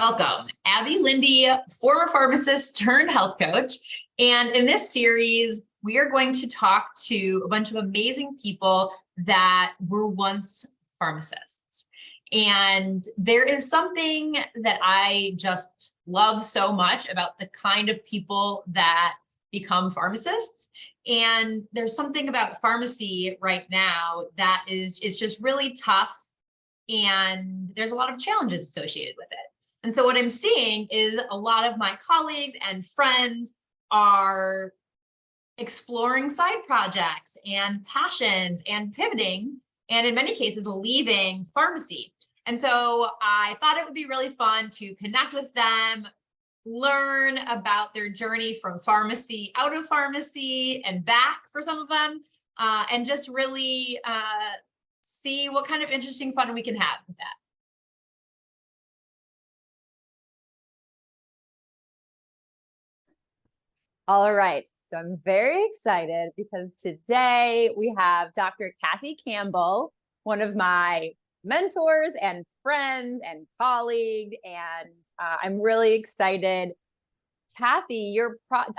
Welcome, Abby Lindy, former pharmacist turned health coach. And in this series, we are going to talk to a bunch of amazing people that were once pharmacists. And there is something that I just love so much about the kind of people that become pharmacists. And there's something about pharmacy right now that it's just really tough. And there's a lot of challenges associated with it. And so what I'm seeing is a lot of my colleagues and friends are exploring side projects and passions and pivoting, and in many cases, leaving pharmacy. And so I thought it would be really fun to connect with them, learn about their journey from pharmacy, out of pharmacy and back for some of them, and just really see what kind of interesting fun we can have with that. All right, so I'm very excited because today we have Dr. Kathy Campbell, one of my mentors and friends and colleague, and I'm really excited. Kathy,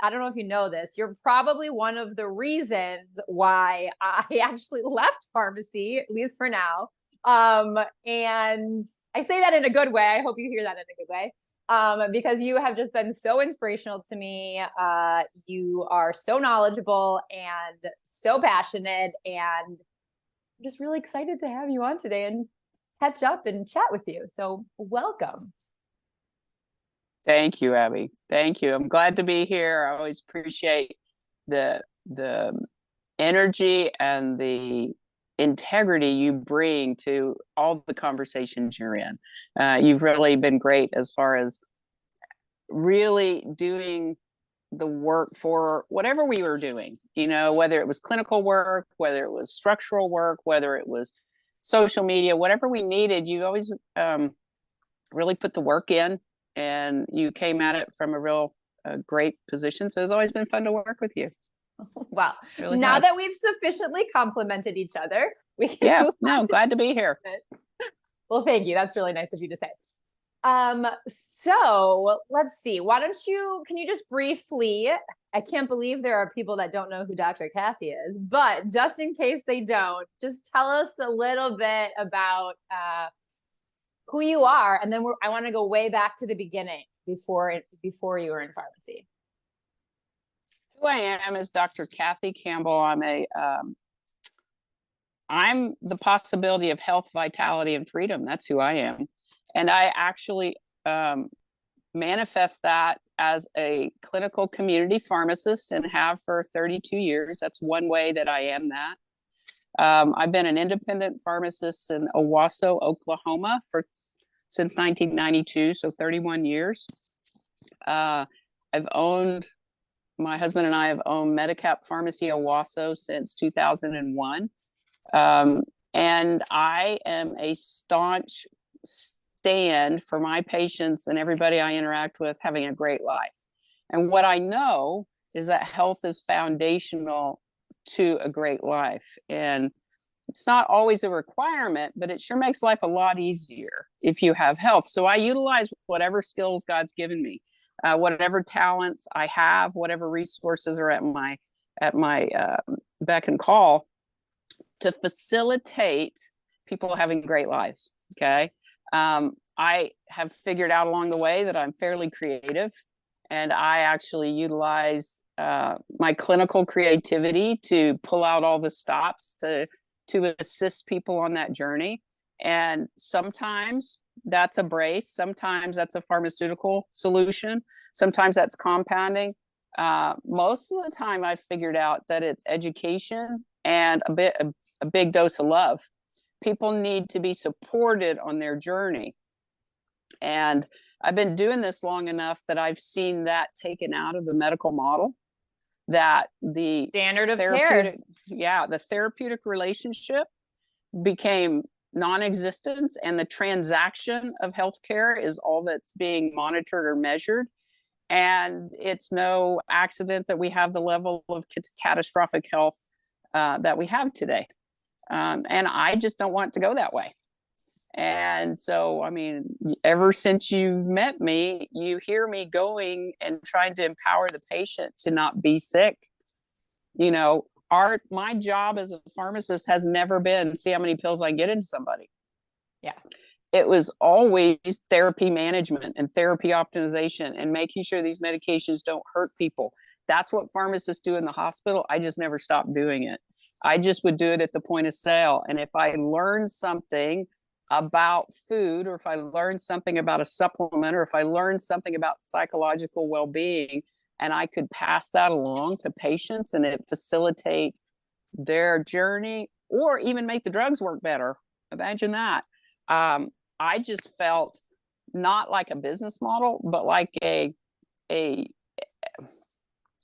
I don't know if you know this, you're probably one of the reasons why I actually left pharmacy, at least for now. And I say that in a good way. I hope you hear that in a good way. Because you have just been so inspirational to me. You are so knowledgeable and so passionate, and I'm just really excited to have you on today and catch up and chat with you. So welcome. Thank you, Abby. Thank you. I'm glad to be here. I always appreciate the energy and the integrity you bring to all the conversations you're in. You've really been great as far as really doing the work for whatever we were doing, whether it was clinical work, whether it was structural work, whether it was social media, whatever we needed, you always really put the work in, and you came at it from a real great position. So it's always been fun to work with you. Well, really now that we've sufficiently complimented each other, we can glad to be here. Well, thank you. That's really nice of you to say. So let's see. Can you just briefly, I can't believe there are people that don't know who Dr. Kathy is, but just in case they don't, just tell us a little bit about who you are. And then I want to go way back to the beginning before you were in pharmacy. Who I am is Dr. Kathy Campbell. I'm the possibility of health, vitality, and freedom. That's who I am. And I actually manifest that as a clinical community pharmacist and have for 32 years. That's one way that I am that. I've been an independent pharmacist in Owasso, Oklahoma since 1992, so 31 years. My husband and I have owned Medicap Pharmacy Owasso since 2001. And I am a staunch stand for my patients and everybody I interact with having a great life. And what I know is that health is foundational to a great life. And it's not always a requirement, but it sure makes life a lot easier if you have health. So I utilize whatever skills God's given me. Whatever talents I have, whatever resources are at my beck and call to facilitate people having great lives. Okay. I have figured out along the way that I'm fairly creative, and I actually utilize my clinical creativity to pull out all the stops to assist people on that journey. And sometimes that's a brace. Sometimes that's a pharmaceutical solution. Sometimes that's compounding. Most of the time I've figured out that it's education and a big dose of love. People need to be supported on their journey. And I've been doing this long enough that I've seen that taken out of the medical model, that the standard of care. Yeah, the therapeutic relationship became non-existent, and the transaction of healthcare is all that's being monitored or measured. And it's no accident that we have the level of catastrophic health that we have today. And I just don't want to go that way. And so, I mean, ever since you met me, you hear me going and trying to empower the patient to not be sick. You know, my job as a pharmacist has never been see how many pills I get into somebody. Yeah. It was always therapy management and therapy optimization and making sure these medications don't hurt people. That's what pharmacists do in the hospital. I just never stopped doing it. I just would do it at the point of sale. And if I learned something about food, or if I learned something about a supplement, or if I learned something about psychological well-being, and I could pass that along to patients and it facilitate their journey or even make the drugs work better. Imagine that. I just felt not like a business model, but like the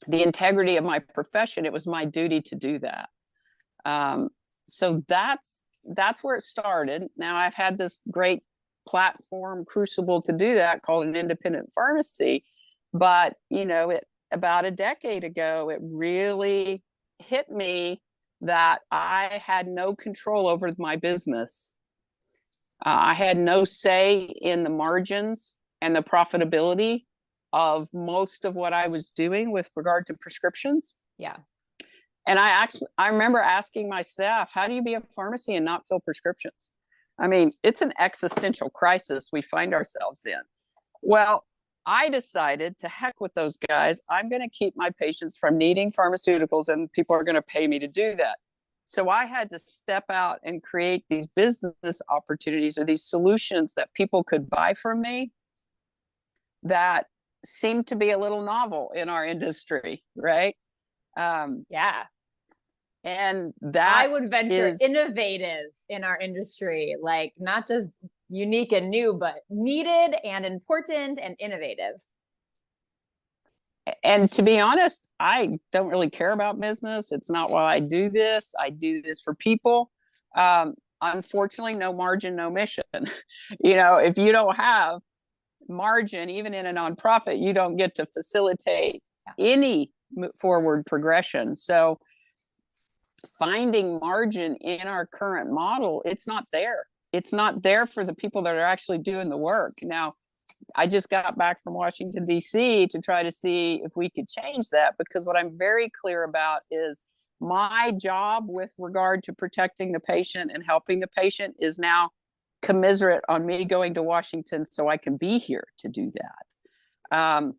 integrity of my profession. It was my duty to do that. So that's where it started. Now I've had this great platform crucible to do that called an independent pharmacy. But, you know, about a decade ago, it really hit me that I had no control over my business. I had no say in the margins and the profitability of most of what I was doing with regard to prescriptions. Yeah. And I remember asking my staff, how do you be a pharmacy and not fill prescriptions? I mean, it's an existential crisis we find ourselves in. Well, I decided to heck with those guys. I'm going to keep my patients from needing pharmaceuticals, and people are going to pay me to do that. So I had to step out and create these business opportunities or these solutions that people could buy from me that seemed to be a little novel in our industry, right? Yeah. And that I would venture innovative in our industry, like not just unique and new, but needed and important and innovative. And to be honest, I don't really care about business. It's not why I do this. I do this for people. Unfortunately, no margin, no mission. You know, if you don't have margin, even in a nonprofit, you don't get to facilitate any forward progression. So finding margin in our current model, it's not there. It's not there for the people that are actually doing the work. Now, I just got back from Washington, D.C. to try to see if we could change that, because what I'm very clear about is my job with regard to protecting the patient and helping the patient is now commiserate on me going to Washington so I can be here to do that.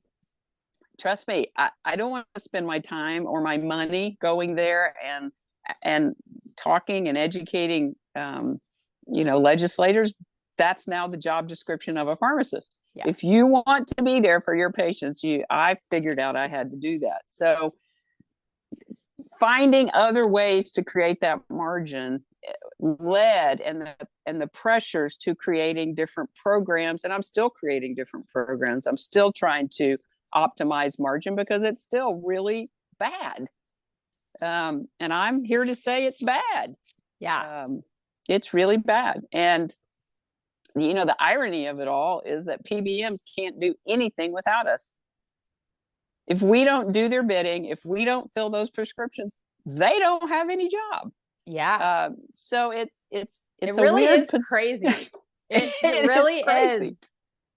Trust me, I don't want to spend my time or my money going there and talking and educating, legislators. That's now the job description of a pharmacist. Yeah. If you want to be there for your patients, I figured out I had to do that. So finding other ways to create that margin led and the pressures to creating different programs. And I'm still creating different programs. I'm still trying to optimize margin because it's still really bad. And I'm here to say it's bad. Yeah. It's really bad. And you know, the irony of it all is that PBMs can't do anything without us. If we don't do their bidding, if we don't fill those prescriptions, they don't have any job. Yeah. So it really is crazy. It really is crazy.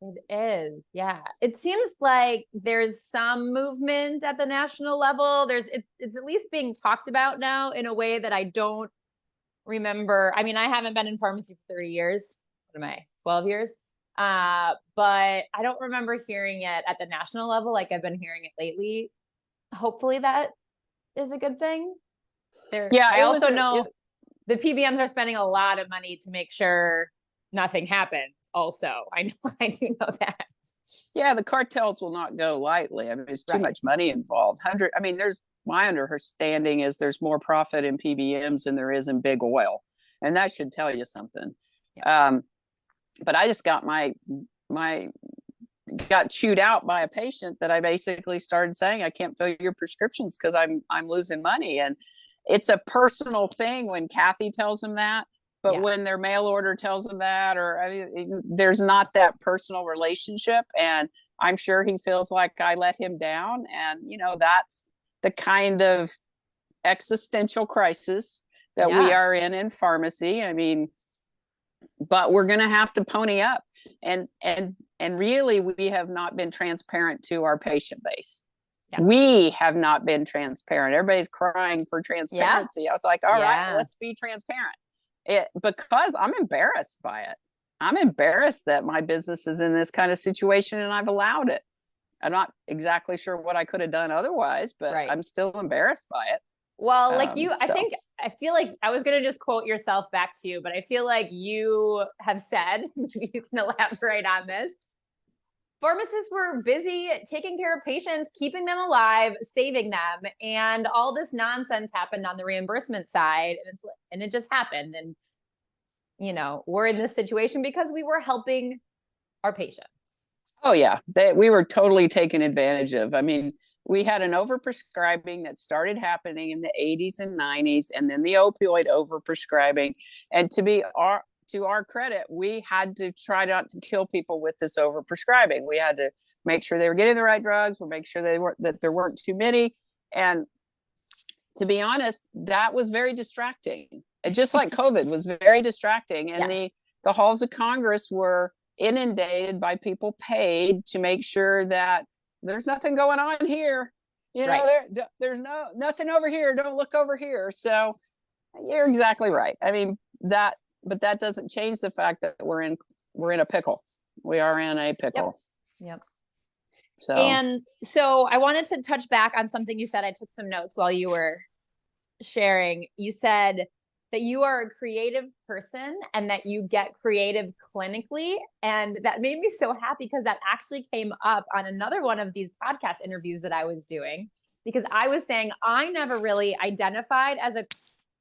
It is. Yeah. It seems like there's some movement at the national level. It's at least being talked about now in a way that I don't remember. I mean, I haven't been in pharmacy for 30 years. What am I, 12 years? But I don't remember hearing it at the national level like I've been hearing it lately. Hopefully that is a good thing. I also know the PBMs are spending a lot of money to make sure nothing happens. Also, I do know that. Yeah, the cartels will not go lightly. I mean, there's too much money involved. My understanding is there's more profit in PBMs than there is in big oil, and that should tell you something. Yeah. But I just got got chewed out by a patient that I basically started saying, I can't fill your prescriptions because I'm losing money. And it's a personal thing when Kathy tells him that, but when their mail order tells them that, there's not that personal relationship. And I'm sure he feels like I let him down. And, you know, that's the kind of existential crisis that we are in pharmacy. I mean, but we're going to have to pony up. And really, we have not been transparent to our patient base. Yeah. We have not been transparent. Everybody's crying for transparency. Yeah. I was like, all right, let's be transparent. Because I'm embarrassed by it. I'm embarrassed that my business is in this kind of situation and I've allowed it. I'm not exactly sure what I could have done otherwise, but I'm still embarrassed by it. Well, like I feel like I was going to just quote yourself back to you, but I feel like you have said, maybe you can elaborate on this. Pharmacists were busy taking care of patients, keeping them alive, saving them. And all this nonsense happened on the reimbursement side. And it just happened. And, you know, we're in this situation because we were helping our patients. Oh, yeah. We were totally taken advantage of. I mean, we had an overprescribing that started happening in the 80s and 90s, and then the opioid overprescribing. And to our credit, we had to try not to kill people with this overprescribing. We had to make sure they were getting the right drugs, or make sure that there weren't too many. And to be honest, that was very distracting. Just like COVID was very distracting. And the halls of Congress were inundated by people paid to make sure that there's nothing going on here. You know, there's nothing over here. Don't look over here. So you're exactly right. I mean, but that doesn't change the fact that we're in a pickle. We are in a pickle. Yep. So I wanted to touch back on something you said. I took some notes while you were sharing. You said that you are a creative person and that you get creative clinically. And that made me so happy because that actually came up on another one of these podcast interviews that I was doing, because I was saying I never really identified as a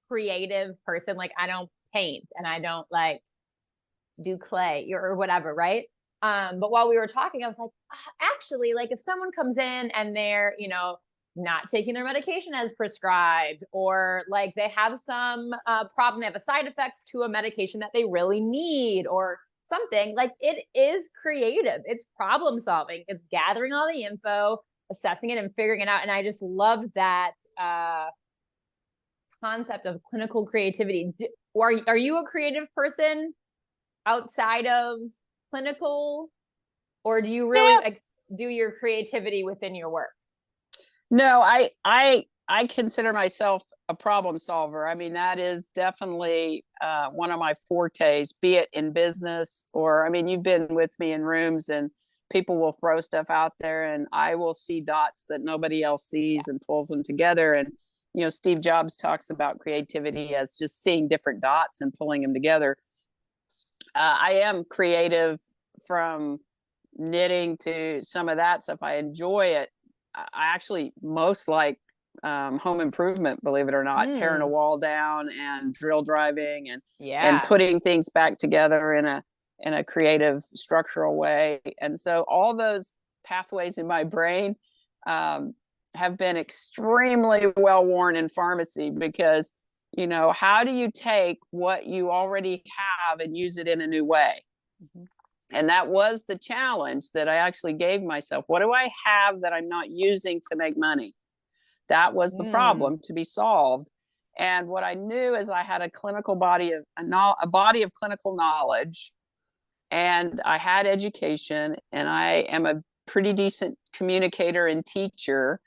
creative person. Like, I don't paint and I don't like do clay or whatever. Right. But while we were talking, I was like, actually, like if someone comes in and they're, you know, not taking their medication as prescribed, or like they have some problem, they have a side effect to a medication that they really need or something, like it is creative. It's problem solving. It's gathering all the info, assessing it and figuring it out. And I just love that concept of clinical creativity. Are you a creative person outside of clinical, or do you really do your creativity within your work? No, I consider myself a problem solver. I mean, that is definitely one of my fortes, be it in business or, I mean, you've been with me in rooms and people will throw stuff out there and I will see dots that nobody else sees and pulls them together. And, you know, Steve Jobs talks about creativity as just seeing different dots and pulling them together. I am creative from knitting to some of that stuff. I enjoy it. I actually most like home improvement, believe it or not, tearing a wall down and drill driving and putting things back together in a creative structural way. And so all those pathways in my brain have been extremely well worn in pharmacy, because, you know, how do you take what you already have and use it in a new way? Mm-hmm. And that was the challenge that I actually gave myself. What do I have that I'm not using to make money? That was the problem to be solved. And what I knew is I had a clinical body of a body of clinical knowledge, and I had education, and I am a pretty decent communicator and teacher,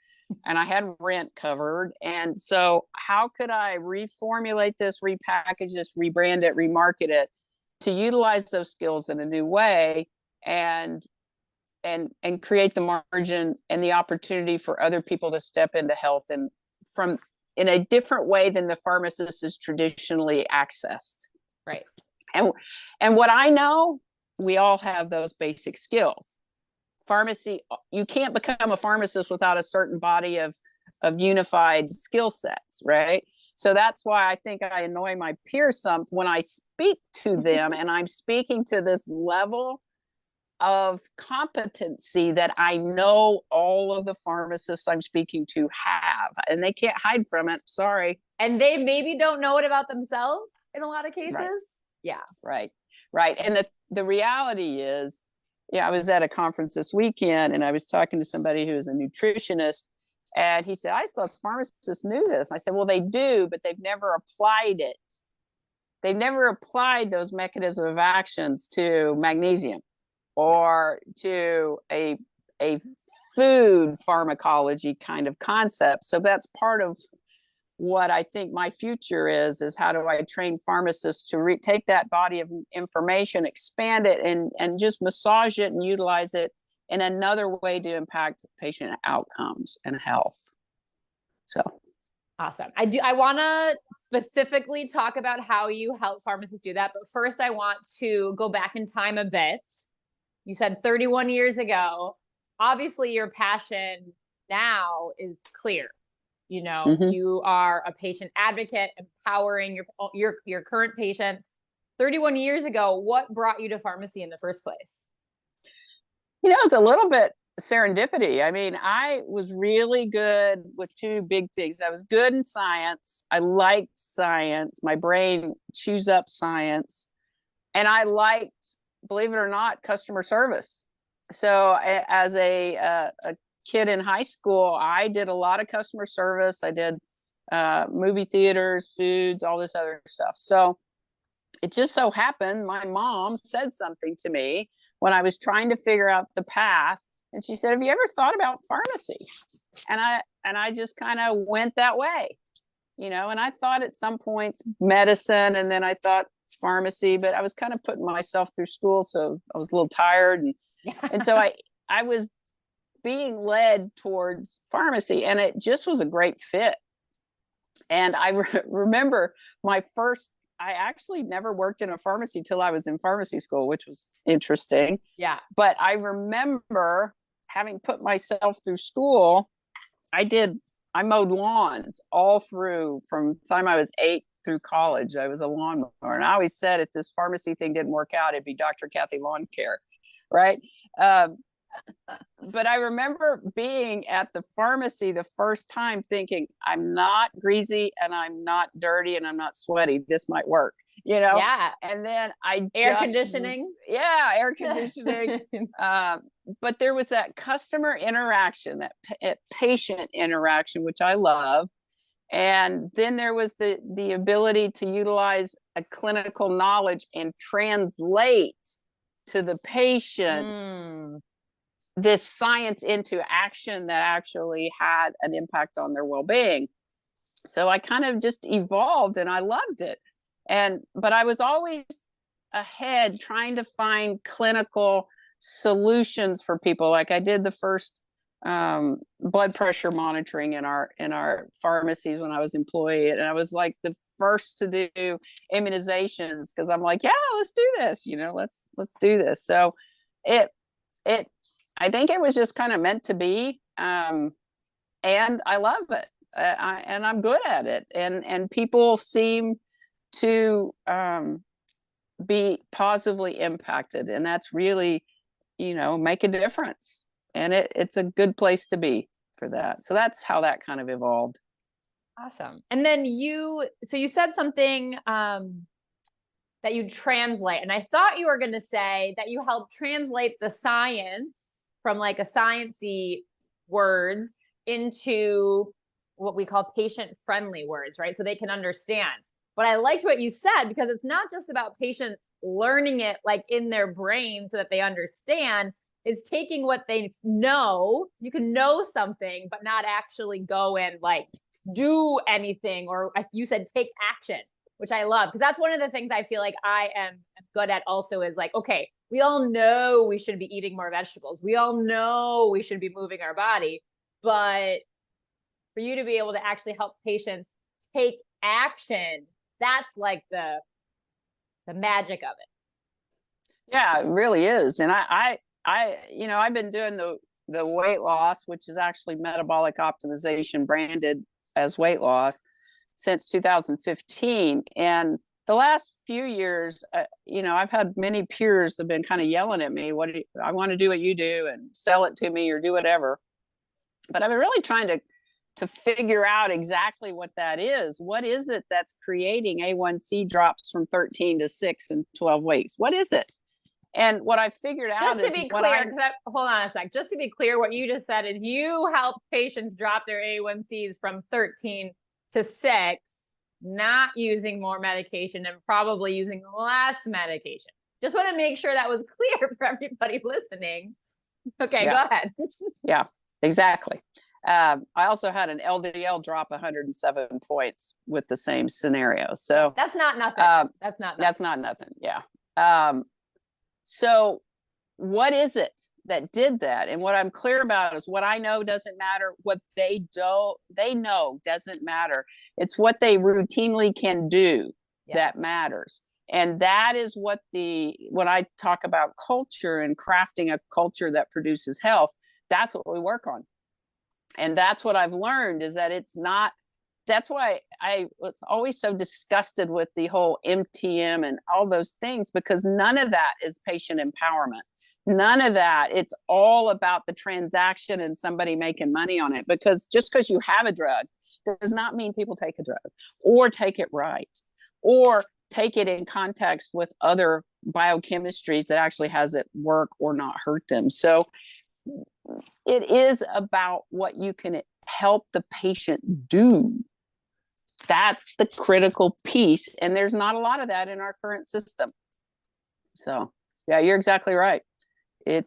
and I had rent covered. And so how could I reformulate this, repackage this, rebrand it, remarket it, to utilize those skills in a new way and create the margin and the opportunity for other people to step into health and from in a different way than the pharmacist is traditionally accessed. Right. And what I know, we all have those basic skills. Pharmacy, you can't become a pharmacist without a certain body of unified skill sets, right? So that's why I think I annoy my peers some when I speak to them and I'm speaking to this level of competency that I know all of the pharmacists I'm speaking to have, and they can't hide from it. Sorry. And they maybe don't know it about themselves in a lot of cases. Right. Yeah. Right. Right. And the reality is, I was at a conference this weekend and I was talking to somebody who is a nutritionist. And he said, I thought pharmacists knew this. I said, well, they do, but they've never applied it. they've never applied those mechanism of actions to magnesium or to a food pharmacology kind of concept. So that's part of what I think my future is how do I train pharmacists to take that body of information, expand it, and just massage it and utilize it in another way to impact patient outcomes and health. So awesome. I want to specifically talk about how you help pharmacists do that. But first, I want to go back in time a bit. You said 31 years ago. Obviously, your passion now is clear. You know, you are a patient advocate, empowering your current patients. 31 years ago, what brought you to pharmacy in the first place? You know, it's a little bit serendipity. I mean, I was really good with two big things. I was good in science. I liked science. My brain chews up science. And I liked, believe it or not, customer service. So as a kid in high school, I did a lot of customer service. I did movie theaters, foods, all this other stuff. So it just so happened my mom said something to me when I was trying to figure out the path. And she said, have you ever thought about pharmacy? And I just kind of went that way, you know, and I thought at some points medicine, and then I thought pharmacy, but I was kind of putting myself through school. So I was a little tired. And so I was being led towards pharmacy, and it just was a great fit. And I remember I actually never worked in a pharmacy till I was in pharmacy school, which was interesting. Yeah. But I remember having put myself through school. I mowed lawns all through from the time I was 8 through college. I was a lawn mower. And I always said, if this pharmacy thing didn't work out, it'd be Dr. Kathy Lawn Care. Right. But I remember being at the pharmacy the first time thinking, I'm not greasy and I'm not dirty and I'm not sweaty. This might work, you know? Yeah. And then air conditioning. Yeah, air conditioning. But there was that customer interaction, that patient interaction, which I love. And then there was the ability to utilize a clinical knowledge and translate to the patient this science into action that actually had an impact on their well-being. So I kind of just evolved and I loved it. But I was always ahead trying to find clinical solutions for people. Like I did the first blood pressure monitoring in our pharmacies when I was employed. And I was like the first to do immunizations because I'm like, yeah, let's do this, you know, let's do this. So I think it was just kind of meant to be. And I love it. And I'm good at it. And people seem to be positively impacted. And that's really, you know, make a difference. And it's a good place to be for that. So that's how that kind of evolved. Awesome. And then you said something that you translate. And I thought you were going to say that you help translate the science from like a sciencey words into what we call patient-friendly words, right? So they can understand. But I liked what you said because it's not just about patients learning it like in their brain so that they understand. It's taking what they know. You can know something, but not actually go and like do anything, or you said take action, which I love because that's one of the things I feel like I am good at also is like, okay, we all know we should be eating more vegetables. We all know we should be moving our body, but for you to be able to actually help patients take action, that's like the magic of it. Yeah, it really is. And I you know, I've been doing the weight loss, which is actually metabolic optimization branded as weight loss since 2015. And the last few years, you know, I've had many peers that have been kind of yelling at me, I want to do what you do and sell it to me or do whatever. But I've been really trying to figure out exactly what that is. What is it that's creating A1C drops from 13 to 6 in 12 weeks? What is it? And what I figured out just to be clear, hold on a sec. Just to be clear, what you just said is you help patients drop their A1Cs from 13 to 6, not using more medication and probably using less medication. Just want to make sure that was clear for everybody listening. Okay, go ahead. Yeah, exactly. I also had an LDL drop 107 points with the same scenario. So that's not nothing. That's not nothing. Yeah. So what is it that did that? And what I'm clear about is what I know doesn't matter. What they know doesn't matter. It's what they routinely can do that matters. And that is what when I talk about culture and crafting a culture that produces health, that's what we work on. And that's what I've learned is that it's not, that's why I was always so disgusted with the whole MTM and all those things, because none of that is patient empowerment. None of that. It's all about the transaction and somebody making money on it. Because just because you have a drug does not mean people take a drug or take it right or take it in context with other biochemistries that actually has it work or not hurt them. So it is about what you can help the patient do. That's the critical piece. And there's not a lot of that in our current system. So yeah, you're exactly right. It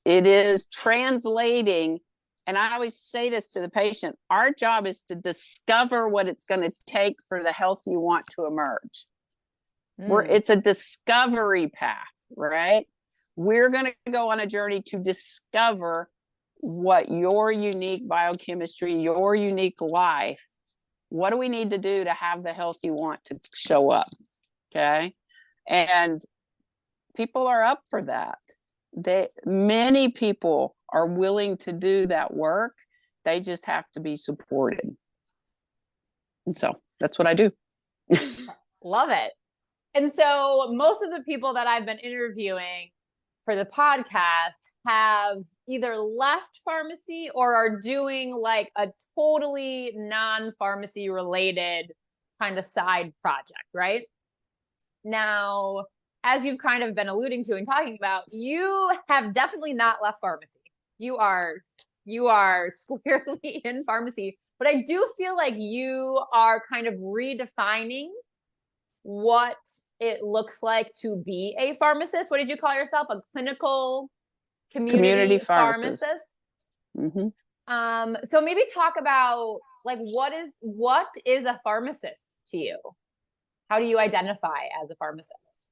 is translating. And I always say this to the patient, our job is to discover what it's going to take for the health you want to emerge. It's a discovery path, right? We're going to go on a journey to discover what your unique biochemistry, your unique life, what do we need to do to have the health you want to show up? Okay. And people are up for that. Many people are willing to do that work. They just have to be supported. And so that's what I do. Love it. And so most of the people that I've been interviewing for the podcast have either left pharmacy or are doing like a totally non-pharmacy related kind of side project, right? Now, as you've kind of been alluding to and talking about, you have definitely not left pharmacy. You are squarely in pharmacy, but I do feel like you are kind of redefining what it looks like to be a pharmacist. What did you call yourself? A clinical community pharmacist? Mm-hmm. So maybe talk about like what is a pharmacist to you? How do you identify as a pharmacist?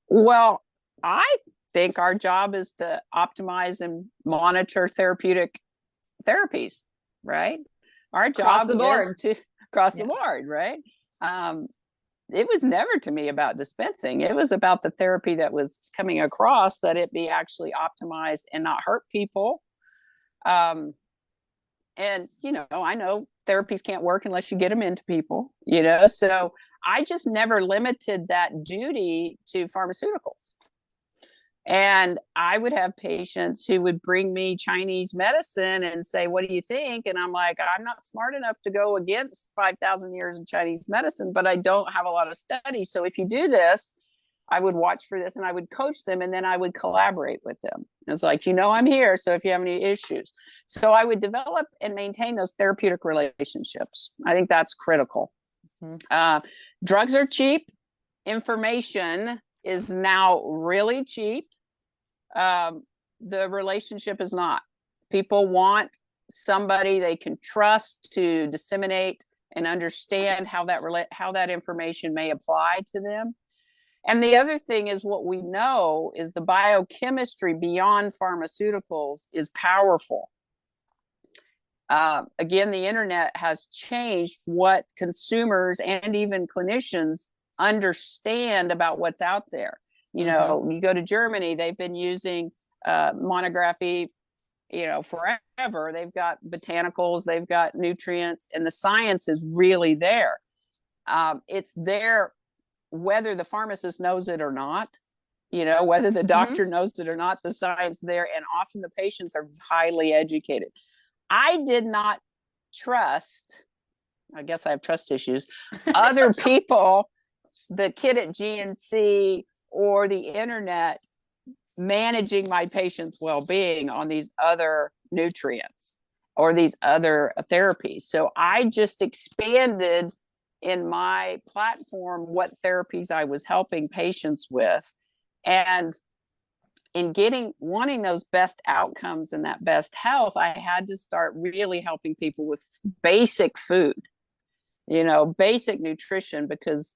Well, I think our job is to optimize and monitor therapeutic therapies, right? Our job is to cross the board, right? It was never to me about dispensing. It was about the therapy that was coming across, that it be actually optimized and not hurt people. And, I know therapies can't work unless you get them into people, so I just never limited that duty to pharmaceuticals. And I would have patients who would bring me Chinese medicine and say, what do you think? And I'm like, I'm not smart enough to go against 5,000 years of Chinese medicine, but I don't have a lot of studies. So if you do this, I would watch for this and I would coach them and then I would collaborate with them. It's like, I'm here. So if you have any issues. So I would develop and maintain those therapeutic relationships. I think that's critical. Mm-hmm. Drugs are cheap. Information is now really cheap. The relationship is not. People want somebody they can trust to disseminate and understand how that information may apply to them. And the other thing is, what we know is the biochemistry beyond pharmaceuticals is powerful. Again, the internet has changed what consumers and even clinicians understand about what's out there. You go to Germany, they've been using monography, forever. They've got botanicals, they've got nutrients, and the science is really there. It's there whether the pharmacist knows it or not, whether the doctor knows it or not, the science there, and often the patients are highly educated. I did not trust, I guess I have trust issues, other people, the kid at GNC or the internet managing my patient's well-being on these other nutrients. or these other therapies. So I just expanded in my platform what therapies I was helping patients with. And in wanting those best outcomes and that best health, I had to start really helping people with basic food, basic nutrition, because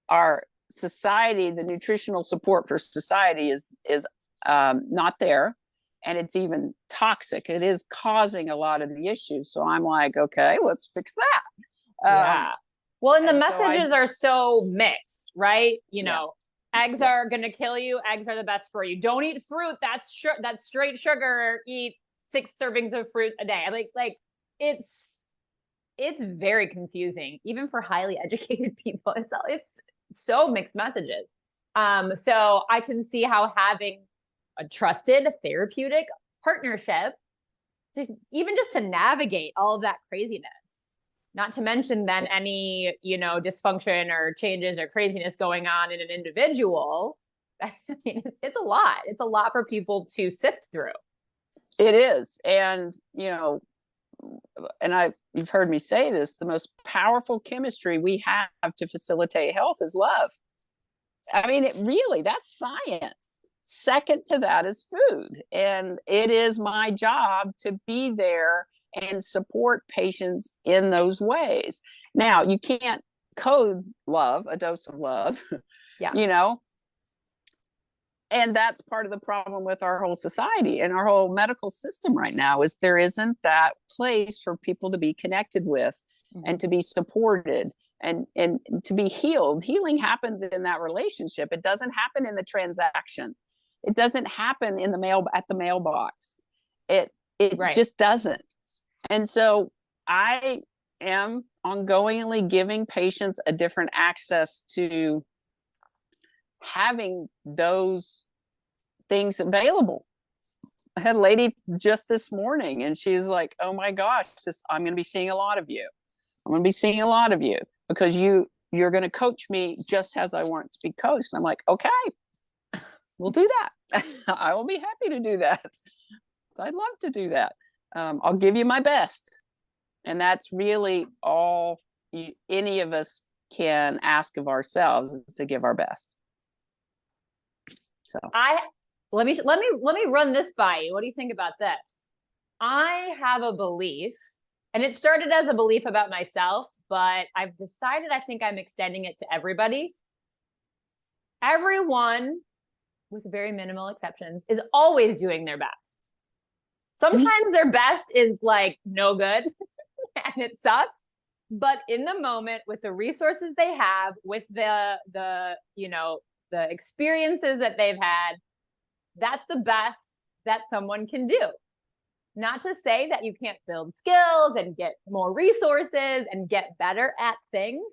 our society, the nutritional support for society is not there, and it's even toxic. It is causing a lot of the issues. So I'm like, okay, let's fix that. Yeah. Well, and the and so messages are so mixed, right? Yeah. Eggs are going to kill you. Eggs are the best for you. Don't eat fruit. That's straight sugar. Eat 6 servings of fruit a day. Like it's very confusing, even for highly educated people. It's so mixed messages. So I can see how having a trusted therapeutic partnership, even just to navigate all of that craziness, not to mention then any, dysfunction or changes or craziness going on in an individual. I mean, it's a lot. It's a lot for people to sift through. It is. And, you've heard me say this, the most powerful chemistry we have to facilitate health is love. I mean, that's science. Second to that is food. And it is my job to be there and support patients in those ways. Now, you can't code love, a dose of love, and that's part of the problem with our whole society and our whole medical system right now is there isn't that place for people to be connected with and to be supported and to be healed. Healing happens in that relationship. It doesn't happen in the transaction. It doesn't happen in at the mailbox. It Right. just doesn't. And so I am ongoingly giving patients a different access to having those things available. I had a lady just this morning and she was like, oh my gosh, I'm going to be seeing a lot of you. I'm going to be seeing a lot of you because you're going to coach me just as I want to be coached. And I'm like, okay, we'll do that. I will be happy to do that. I'd love to do that. I'll give you my best. And that's really all any of us can ask of ourselves is to give our best. So let me run this by you. What do you think about this? I have a belief, and it started as a belief about myself, but I've decided I think I'm extending it to everybody. Everyone, with very minimal exceptions, is always doing their best. Sometimes their best is like no good and it sucks. But in the moment, with the resources they have, with the experiences that they've had, that's the best that someone can do. Not to say that you can't build skills and get more resources and get better at things.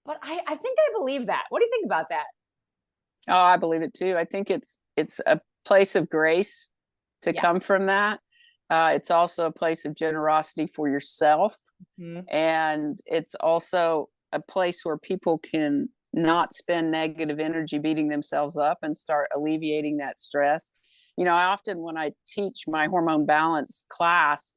But I think I believe that. What do you think about that? Oh, I believe it too. I think it's a place of grace to come from that. It's also a place of generosity for yourself. And it's also a place where people can not spend negative energy beating themselves up and start alleviating that stress. I often, when I teach my hormone balance class,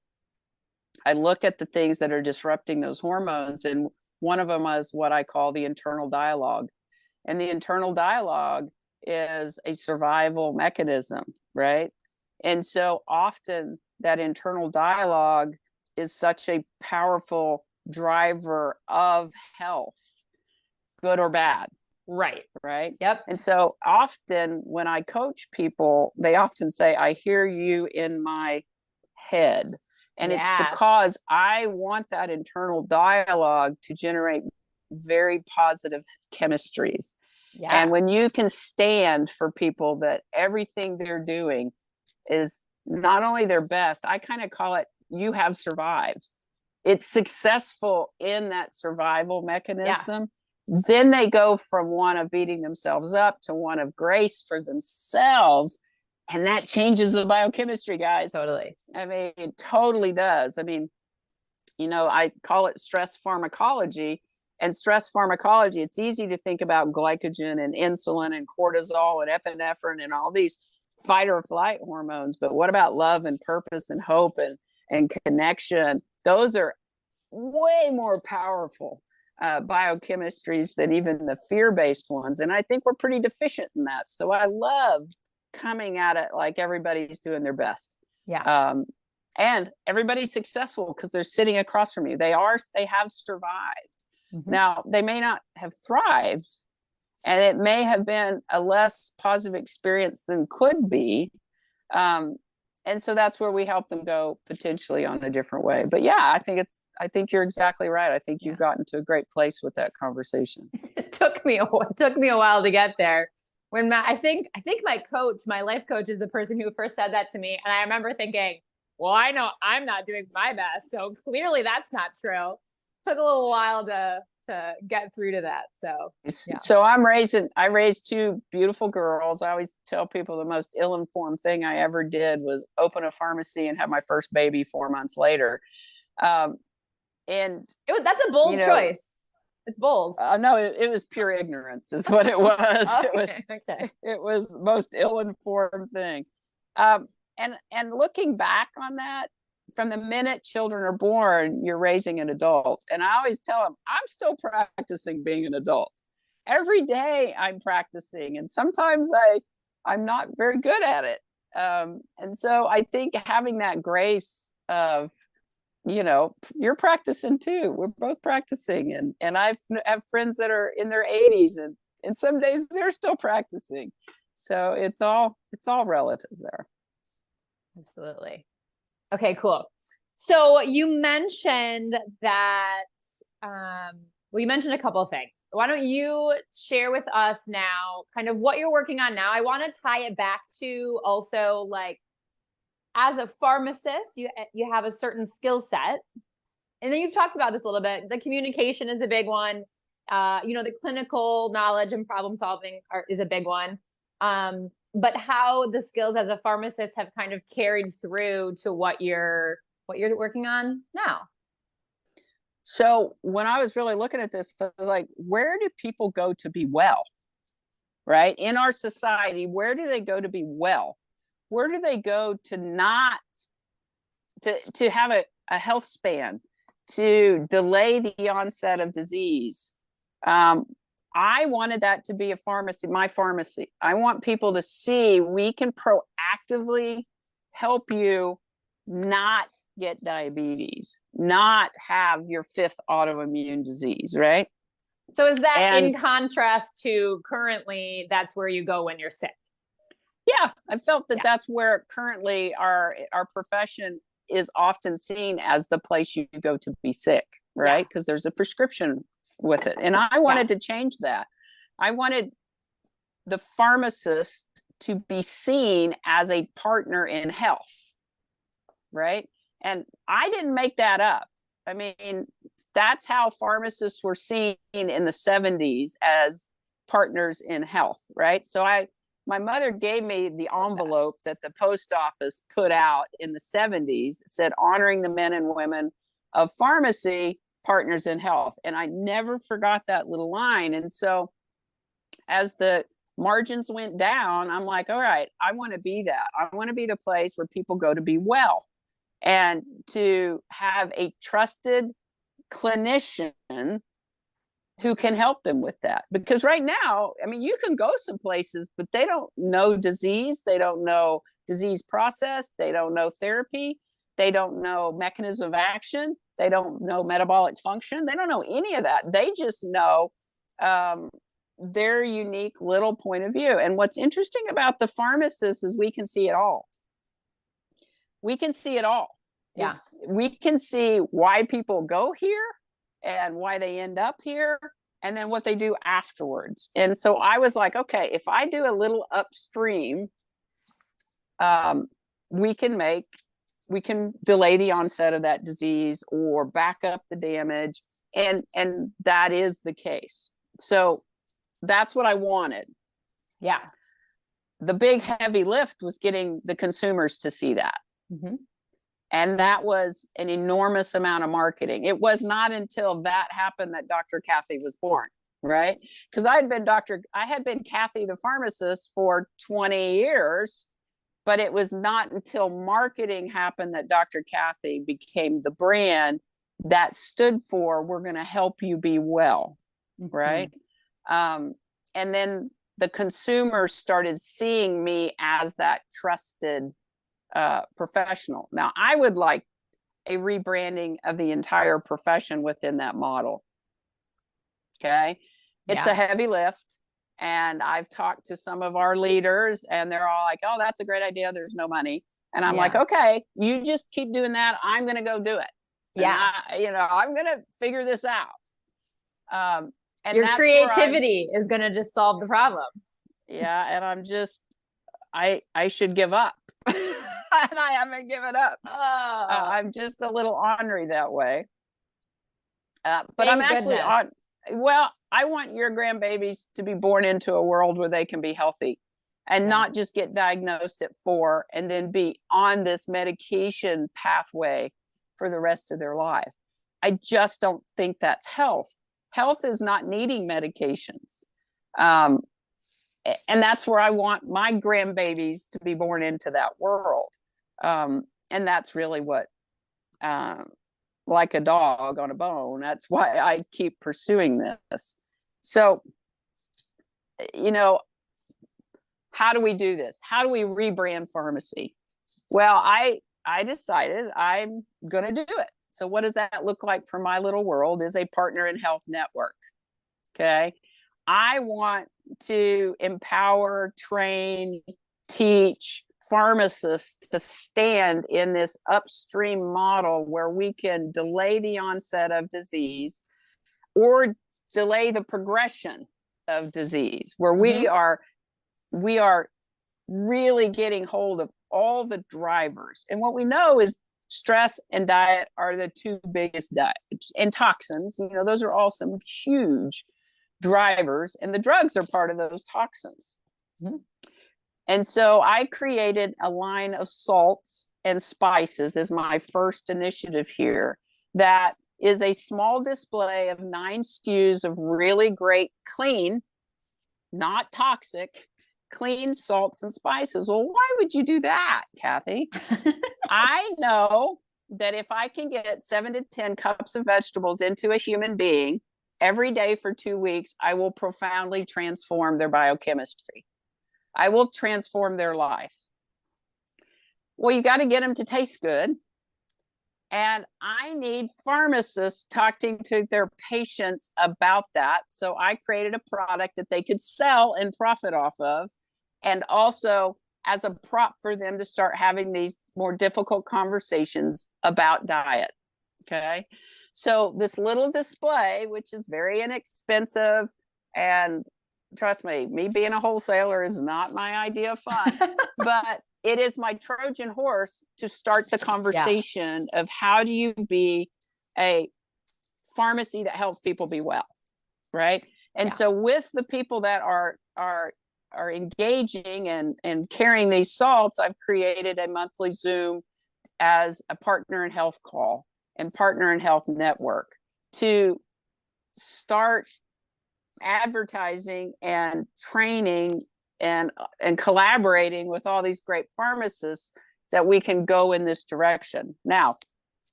I look at the things that are disrupting those hormones. And one of them is what I call the internal dialogue. And the internal dialogue is a survival mechanism, right? And so often that internal dialogue is such a powerful driver of health, good or bad. Right. Yep. And so often when I coach people, they often say, I hear you in my head. And it's because I want that internal dialogue to generate very positive chemistries. Yeah. And when you can stand for people that everything they're doing is not only their best, I kind of call it, you have survived. It's successful in that survival mechanism. Yeah. Then they go from one of beating themselves up to one of grace for themselves. And that changes the biochemistry, guys. Totally. I mean, it totally does. I mean, I call it stress pharmacology. And stress pharmacology, it's easy to think about glycogen and insulin and cortisol and epinephrine and all these fight or flight hormones. But what about love and purpose and hope and and connection, those are way more powerful biochemistries than even the fear-based ones. And I think we're pretty deficient in that. So I love coming at it like everybody's doing their best. Yeah. And everybody's successful because they're sitting across from you. They have survived. Mhm. Now, they may not have thrived, and it may have been a less positive experience than could be. And so that's where we help them go potentially on a different way. But yeah, I think you're exactly right. I think you've gotten to a great place with that conversation. It took me a while to get there. When I think my coach, my life coach, is the person who first said that to me. And I remember thinking, well, I know I'm not doing my best, so clearly that's not true. Took a little while to get through to that. So yeah. So I raised two beautiful girls. I always tell people the most ill-informed thing I ever did was open a pharmacy and have my first baby 4 months later. And that's a bold choice. It's bold. No, it was pure ignorance is what it was. Okay. It was the most ill-informed thing. And looking back on that, from the minute children are born, you're raising an adult. And I always tell them, I'm still practicing being an adult. Every day I'm practicing, and sometimes I'm not very good at it. And so I think having that grace of, you're practicing too. We're both practicing. And I have friends that are in their 80s, and some days they're still practicing. So it's all relative there. Absolutely. Okay, cool. So you mentioned that, you mentioned a couple of things. Why don't you share with us now kind of what you're working on now? I want to tie it back to also, like, as a pharmacist, you have a certain skill set. And then you've talked about this a little bit. The communication is a big one. The clinical knowledge and problem solving is a big one. But how the skills as a pharmacist have kind of carried through to what you're working on now. So when I was really looking at this, I was like, where do people go to be well? Right? In our society, where do they go to be well? Where do they go to not to have a health span, to delay the onset of disease? I wanted that to be a pharmacy, my pharmacy. I want people to see we can proactively help you not get diabetes, not have your 5th autoimmune disease, right? So is that in contrast to currently, that's where you go when you're sick? Yeah, I felt that that's where currently our profession is often seen as the place you go to be sick, right? Because there's a prescription with it. And I wanted to change that. I wanted the pharmacist to be seen as a partner in health, right? And I didn't make that up. I mean, that's how pharmacists were seen in the 70s as partners in health, right? So my mother gave me the envelope that the post office put out in the 70s. It said, honoring the men and women of pharmacy, partners in health. And I never forgot that little line. And so as the margins went down, I'm like, all right, I want to be that. I want to be the place where people go to be well, and to have a trusted clinician who can help them with that. Because right now, I mean, you can go some places, but they don't know disease. They don't know disease process. They don't know therapy. They don't know mechanism of action. They don't know metabolic function. They don't know any of that. They just know their unique little point of view. And what's interesting about the pharmacist is we can see it all. We can see it all. Yeah. We can see why people go here and why they end up here, and then what they do afterwards. And so I was like, okay, if I do a little upstream, we can delay the onset of that disease or back up the damage. And that is the case. So that's what I wanted. Yeah. The big heavy lift was getting the consumers to see that. Mm-hmm. And that was an enormous amount of marketing. It was not until that happened that Dr. Kathy was born, right? Because I had been Kathy the pharmacist for 20 years. But it was not until marketing happened that Dr. Kathy became the brand that stood for, we're going to help you be well. Right. And then the consumer started seeing me as that trusted professional. Now, I would like a rebranding of the entire profession within that model. Okay. It's a heavy lift. And I've talked to some of our leaders and they're all like, oh, that's a great idea. There's no money. And I'm like, okay, you just keep doing that. I'm going to go do it. Yeah. And I'm going to figure this out. And your creativity is going to just solve the problem. Yeah. And I'm just, I should give up. And I haven't given up. I'm just a little ornery that way. But I'm actually well, I want your grandbabies to be born into a world where they can be healthy and not just get diagnosed at 4 and then be on this medication pathway for the rest of their life. I just don't think that's health. Health is not needing medications. And that's where I want my grandbabies to be born into that world. And that's really what, like a dog on a bone, that's why I keep pursuing this. So, how do we do this? How do we rebrand pharmacy? Well, I decided I'm going to do it. So what does that look like for my little world is a partner in health network. Okay. I want to empower, train, teach pharmacists to stand in this upstream model where we can delay the onset of disease or delay the progression of disease, where we are really getting hold of all the drivers. And what we know is stress and diet are the two biggest and toxins. Those are all some huge drivers, and the drugs are part of those toxins. And so I created a line of salts and spices as my first initiative here that is a small display of 9 SKUs of really great, clean, not toxic, clean salts and spices. Well, why would you do that, Kathy? I know that if I can get 7 to 10 cups of vegetables into a human being every day for 2 weeks, I will profoundly transform their biochemistry. I will transform their life. Well, you got to get them to taste good. And I need pharmacists talking to their patients about that. So I created a product that they could sell and profit off of, and also as a prop for them to start having these more difficult conversations about diet. Okay. So this little display, which is very inexpensive, and trust me being a wholesaler is not my idea of fun, but it is my Trojan horse to start the conversation of how do you be a pharmacy that helps people be well, right? And so with the people that are engaging and carrying these salts, I've created a monthly Zoom as a partner in health call and partner in health network to start advertising and training and collaborating with all these great pharmacists that we can go in this direction. Now,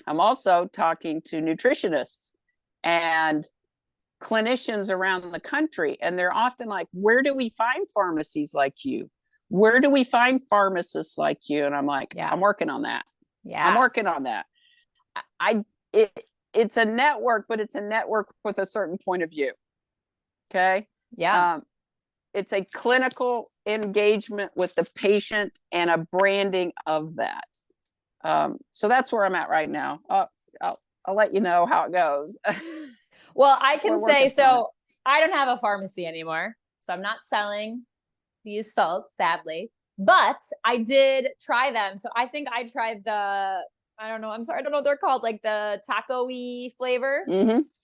I'm also talking to nutritionists and clinicians around the country, and they're often like, where do we find pharmacies like you? Where do we find pharmacists like you? And I'm like, I'm working on that. I'm working on that. It's a network, but it's a network with a certain point of view. Okay. It's a clinical engagement with the patient and a branding of that. So that's where I'm at right now. I'll let you know how it goes. Well, I can say, so I don't have a pharmacy anymore, so I'm not selling these salts, sadly, but I did try them. So I think I tried I don't know what they're called, like the taco-y flavor.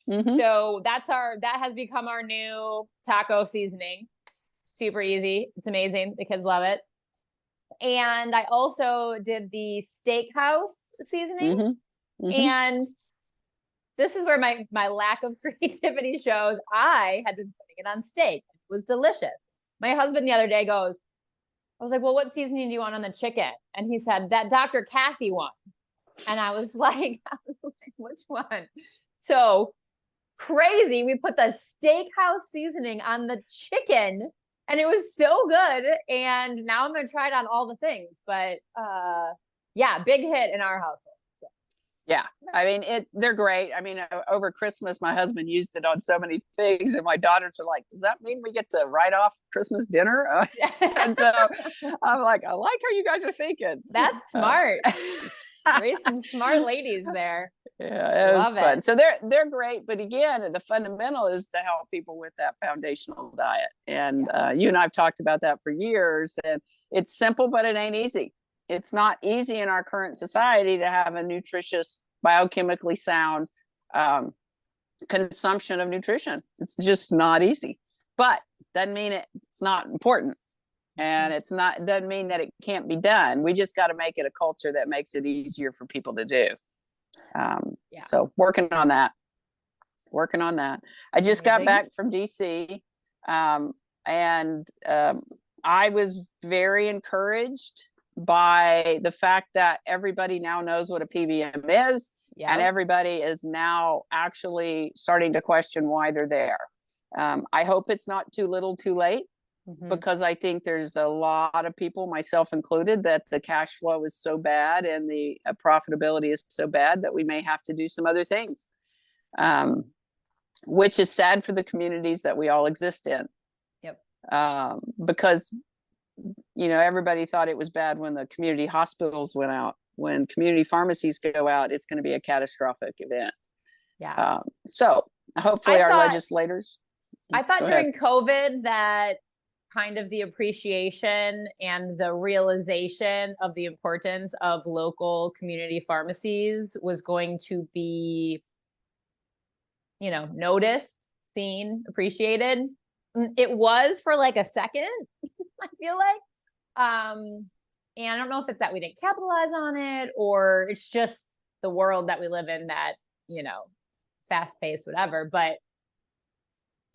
So that has become our new taco seasoning. Super easy. It's amazing. The kids love it. And I also did the steakhouse seasoning. And this is where my lack of creativity shows. I had been putting it on steak. It was delicious. My husband the other day goes, I was like, well, what seasoning do you want on the chicken? And he said, that Dr. Kathy one. And I was like, which one? So crazy. We put the steakhouse seasoning on the chicken and it was so good. And now I'm going to try it on all the things, but yeah, big hit in our household. Yeah. I mean, they're great. I mean, over Christmas, my husband used it on so many things, and my daughters are like, does that mean we get to write off Christmas dinner? And so I'm like, I like how you guys are thinking. That's smart. Raise some smart ladies there. Yeah, it was fun. So they're great. But again, the fundamental is to help people with that foundational diet. And you and I have talked about that for years. And it's simple, but it ain't easy. It's not easy in our current society to have a nutritious, biochemically sound consumption of nutrition. It's just not easy. But doesn't mean it's not important. And doesn't mean that it can't be done. We just got to make it a culture that makes it easier for people to do. So working on that. I just got back from DC, and I was very encouraged by the fact that everybody now knows what a PBM is, and everybody is now actually starting to question why they're there. I hope it's not too little too late, because I think there's a lot of people, myself included, that the cash flow is so bad and the profitability is so bad that we may have to do some other things, which is sad for the communities that we all exist in. Because everybody thought it was bad when the community hospitals went out. When community pharmacies go out, it's going to be a catastrophic event. So hopefully our legislators. I thought during COVID that kind of the appreciation and the realization of the importance of local community pharmacies was going to be, noticed, seen, appreciated. It was for like a second, I feel like. And I don't know if it's that we didn't capitalize on it, or it's just the world that we live in that, fast paced, whatever, but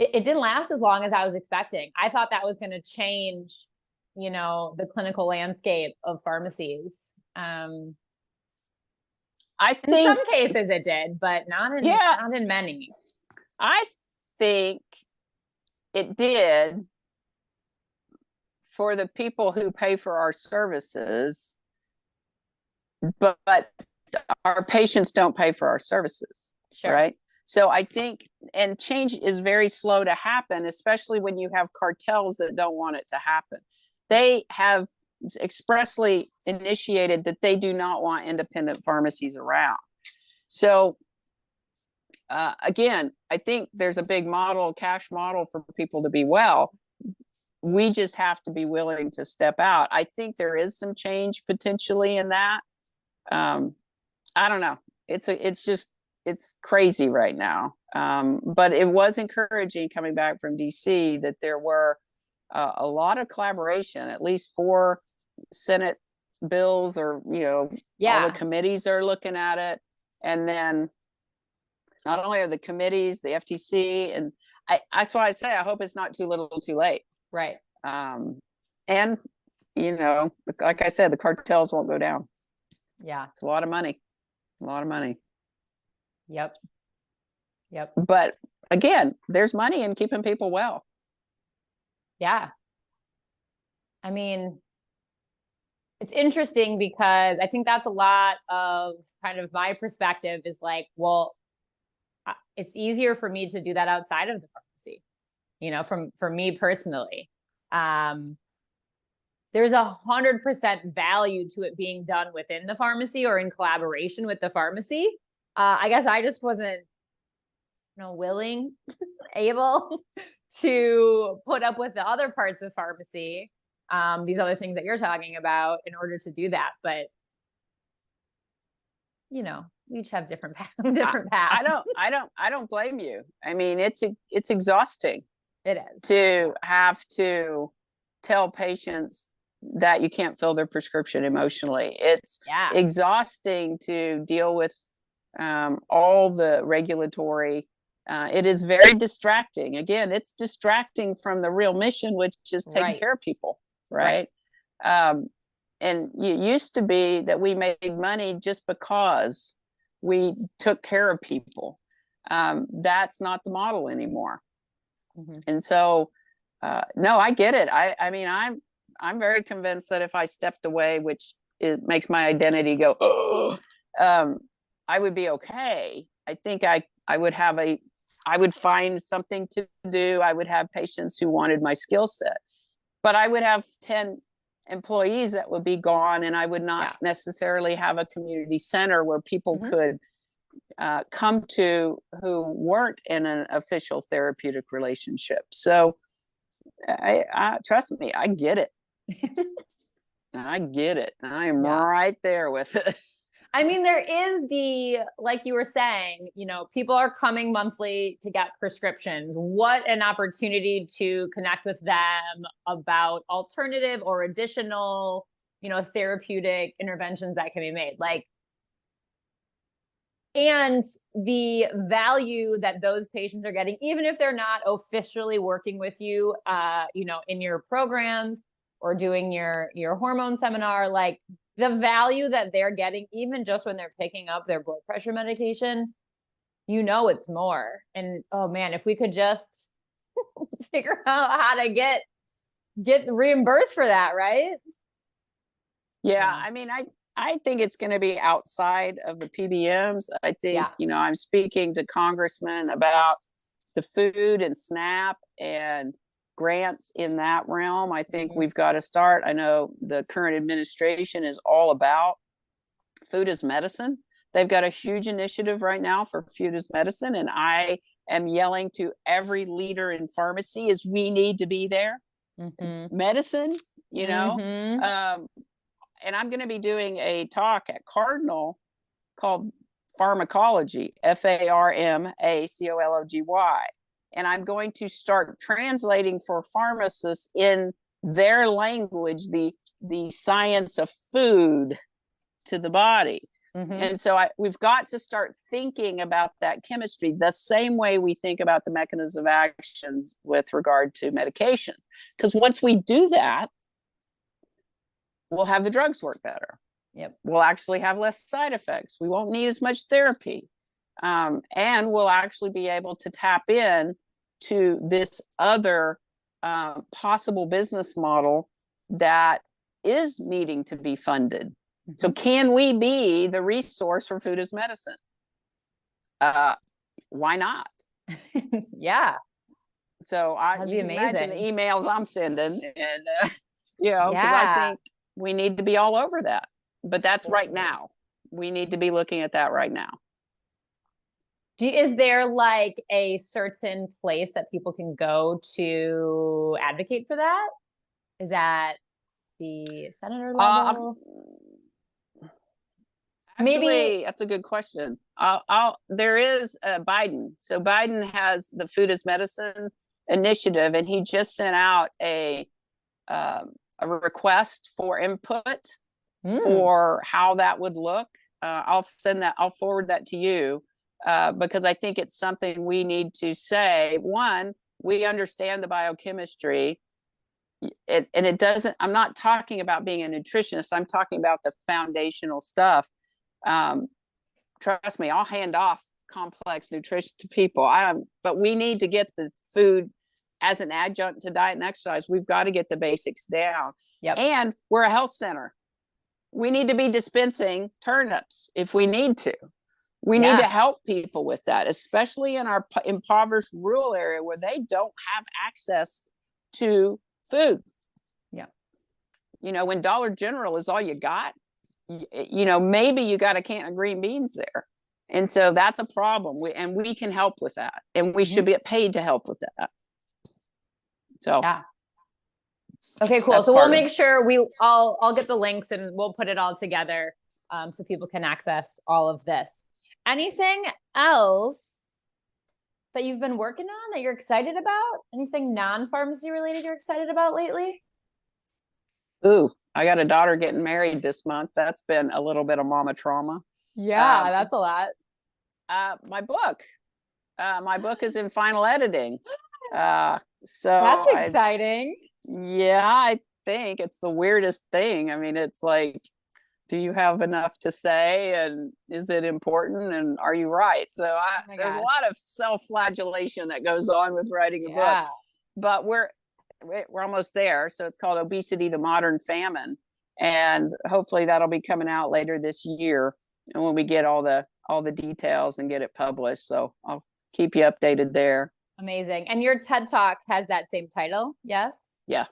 it didn't last as long as I was expecting. I thought that was going to change, the clinical landscape of pharmacies. I think in some cases it did, but not in many. I think it did for the people who pay for our services, but our patients don't pay for our services. Right? So I think, and change is very slow to happen, especially when you have cartels that don't want it to happen. They have expressly initiated that they do not want independent pharmacies around. So again, I think there's a big cash model for people to be well. We just have to be willing to step out. I think there is some change potentially in that. I don't know. It's crazy right now. But it was encouraging coming back from DC that there were a lot of collaboration, at least 4 Senate bills, or, all the committees are looking at it. And then not only are the committees, the FTC, and that's why I say, I hope it's not too little too late. Right. And, like I said, the cartels won't go down. Yeah. It's a lot of money. Yep. But again, there's money in keeping people well. Yeah. I mean, it's interesting because I think that's a lot of kind of my perspective is like, well, it's easier for me to do that outside of the pharmacy, for me personally. There's 100% value to it being done within the pharmacy or in collaboration with the pharmacy. I guess I just wasn't, willing, able to put up with the other parts of pharmacy, these other things that you're talking about, in order to do that. But, we each have different paths. I don't blame you. I mean, it's exhausting. It is. To have to tell patients that you can't fill their prescription emotionally. It's exhausting to deal with all the regulatory. It is very distracting. Again, it's distracting from the real mission, which is taking care of people, right? And it used to be that we made money just because we took care of people. That's not the model anymore. Mhm. And so, no, I get it. I mean, I'm very convinced that if I stepped away, which it makes my identity go, oh, I would be okay. I think I would have I would find something to do. I would have patients who wanted my skill set, but I would have 10 employees that would be gone, and I would not necessarily have a community center where people could come to who weren't in an official therapeutic relationship. So I trust me, I get it. I get it. I am right there with it. I mean, there is like you were saying, people are coming monthly to get prescriptions. What an opportunity to connect with them about alternative or additional, therapeutic interventions that can be made. And the value that those patients are getting, even if they're not officially working with you, in your programs or doing your hormone seminar, the value that they're getting, even just when they're picking up their blood pressure medication, it's more. And oh man, if we could just figure out how to get reimbursed for that, right? Yeah, I mean, I think it's going to be outside of the PBMs. I think, I'm speaking to congressmen about the food and SNAP and grants in that realm. I think we've got to start. I know the current administration is all about food as medicine. They've got a huge initiative right now for food as medicine. And I am yelling to every leader in pharmacy is we need to be there. Medicine, and I'm going to be doing a talk at Cardinal called Pharmacology, Pharmacology. And I'm going to start translating for pharmacists in their language, the science of food to the body. And so we've got to start thinking about that chemistry the same way we think about the mechanism of actions with regard to medication. Because once we do that, we'll have the drugs work better. We'll actually have less side effects. We won't need as much therapy. And we'll actually be able to tap in to this other possible business model that is needing to be funded. So can we be the resource for food as medicine? Why not? Yeah. So That'd be you can imagine the emails I'm sending, and because I think we need to be all over that. But that's right now. We need to be looking at that right now. Is there a certain place that people can go to advocate for that? Is that the senator level? Maybe that's a good question. There is Biden. So Biden has the Food as Medicine initiative, and he just sent out a request for input for how that would look. I'll forward that to you because I think it's something we need to say. One, we understand the biochemistry. And it doesn't, I'm not talking about being a nutritionist. I'm talking about the foundational stuff. Trust me, I'll hand off complex nutrition to people. But we need to get the food as an adjunct to diet and exercise. We've got to get the basics down. And we're a health center. We need to be dispensing turnips if we need to. We need to help people with that, especially in our impoverished rural area where they don't have access to food. When Dollar General is all you got, maybe you got a can of green beans there. And so that's a problem. We can help with that. And we should get paid to help with that. So okay, cool. So we'll make sure I'll get the links and we'll put it all together so people can access all of this. Anything else that you've been working on that you're excited about? Anything non-pharmacy related you're excited about lately? Ooh, I got a daughter getting married this month. That's been a little bit of mama trauma. Yeah, that's a lot. My book is in final editing. So that's exciting. I think. It's the weirdest thing. I mean, it's like, do you have enough to say, and is it important, and are you right? So there's a lot of self-flagellation that goes on with writing a book, but we're almost there. So it's called Obesity, the Modern Famine, and hopefully that'll be coming out later this year, and when we get all the details and get it published. So I'll keep you updated there. Amazing. And your TED Talk has that same title? Yes. Yeah.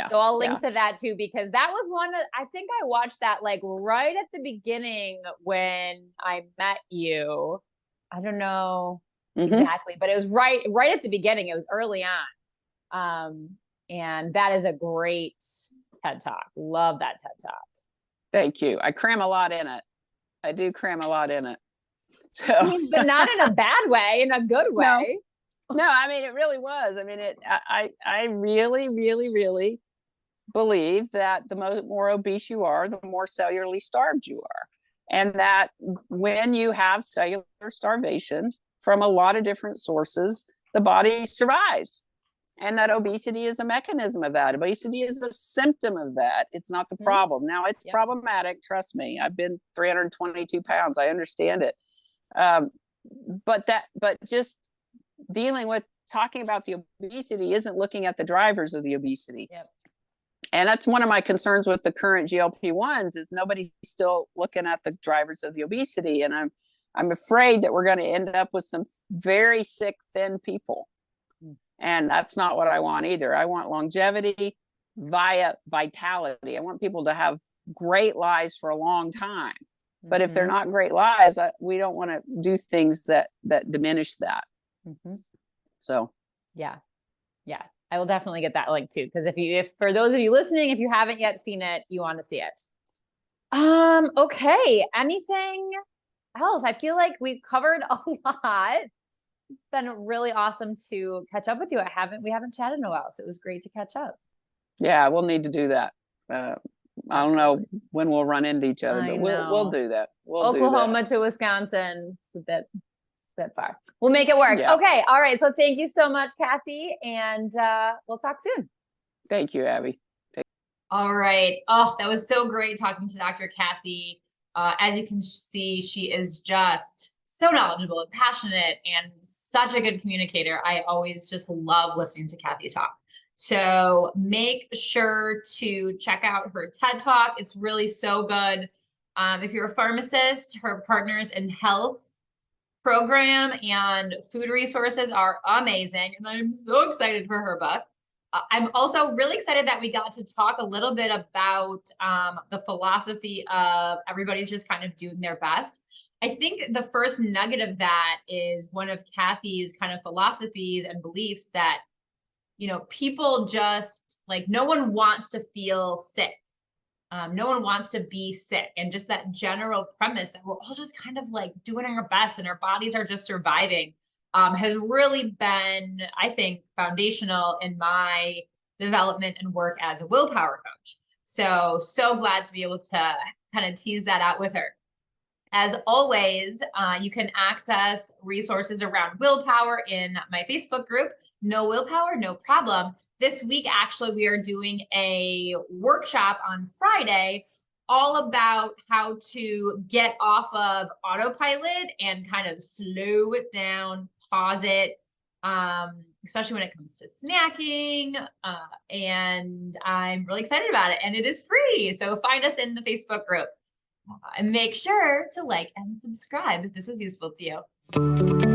So I'll link to that too, because that was one that I think I watched that like right at the beginning when I met you. I don't know exactly, but it was right at the beginning. It was early on. And that is a great TED Talk. Love that TED Talk. Thank you. I cram a lot in it. I do cram a lot in it. So, but not in a bad way, in a good way. No, I mean, it really was. I mean, I really, really, really believe that the more obese you are, the more cellularly starved you are. And that when you have cellular starvation from a lot of different sources, the body survives. And that obesity is a mechanism of that. Obesity is a symptom of that. It's not the problem. Now, it's problematic. Trust me. I've been 322 pounds. I understand it. But just talking about the obesity isn't looking at the drivers of the obesity. And that's one of my concerns with the current GLP-1s is nobody's still looking at the drivers of the obesity. And I'm afraid that we're going to end up with some very sick, thin people. And that's not what I want either. I want longevity via vitality. I want people to have great lives for a long time. But if they're not great lives, we don't want to do things that diminish that. So, yeah, I will definitely get that link too. Because if for those of you listening, if you haven't yet seen it, you want to see it. Okay. Anything else? I feel like we've covered a lot. It's been really awesome to catch up with you. We haven't chatted in a while, so it was great to catch up. Yeah, we'll need to do that. I don't know when we'll run into each other, but we'll do that. Oklahoma to Wisconsin. It's a bit far. We'll make it work. Yeah. Okay. All right. So thank you so much, Kathy. And we'll talk soon. Thank you, Abby. All right. Oh, that was so great talking to Dr. Kathy. As you can see, she is just so knowledgeable and passionate and such a good communicator. I always just love listening to Kathy talk. So make sure to check out her TED Talk. It's really so good. If you're a pharmacist, her Partners in Health program and food resources are amazing. And I'm so excited for her book. I'm also really excited that we got to talk a little bit about the philosophy of everybody's just kind of doing their best. I think the first nugget of that is one of Kathy's kind of philosophies and beliefs that, people just like, no one wants to feel sick. No one wants to be sick. And just that general premise that we're all just kind of like doing our best and our bodies are just surviving has really been, I think, foundational in my development and work as a willpower coach. So glad to be able to kind of tease that out with her. As always, you can access resources around willpower in my Facebook group, No Willpower, No Problem. This week, actually, we are doing a workshop on Friday all about how to get off of autopilot and kind of slow it down, pause it, especially when it comes to snacking. And I'm really excited about it. And it is free. So find us in the Facebook group. And make sure to like and subscribe if this was useful to you.